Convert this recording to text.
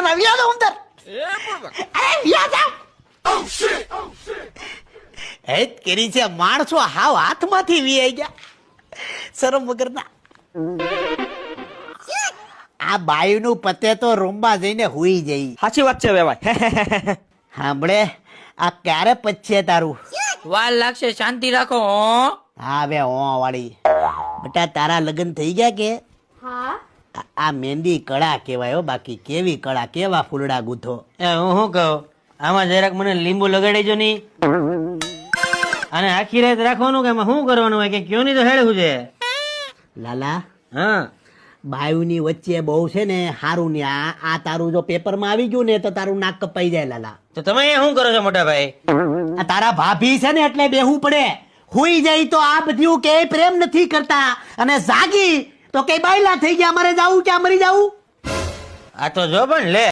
તમે વ્યા દો અંદર અરે વ્યા જાવ હેત કરી છે માણસો હાવ હાથમાંથી વી ગયા શરમ વગરના આ બાયુનું પતે તો રૂમમાં જઈને હુઈ જઈ સાચી વાત છે વેવાય સાંભળે આ ક્યારે પચશે તારું વાર લાગશે શાંતિ રાખો હા બે હો વાળી બેટા તારા લગ્ન થઈ ગયા કે હા આ મહેંદી કળા કહેવાય હો બાકી કેવી કળા કેવા ફૂલડા ગૂંથો હું શું કહું આમાં જરાક મને લીંબુ લગાડીજો નહીં અને આખી રાત રાખવાનું કે એમાં શું કરવાનું હોય કે કયો નહીં તો હેડ છે લાલા હા બાયુની વચ્ચે બહુ છે ને હારું ને આ તારું જો પેપરમાં આવી ગયું ને તો તારું નાક કપાઈ જાય લાલા તો તમે અહીંયા શું કરો છો મોટા ભાઈ આ તારા ભાભી છે ને એટલે બેહવું પડે હુઈ જાય તો આ બધું કે પ્રેમ નથી કરતા અને જાગી તો કે બાયલા થઈ ગયા અમારે જાવું કે મરી જાવું આ તો જો પણ લે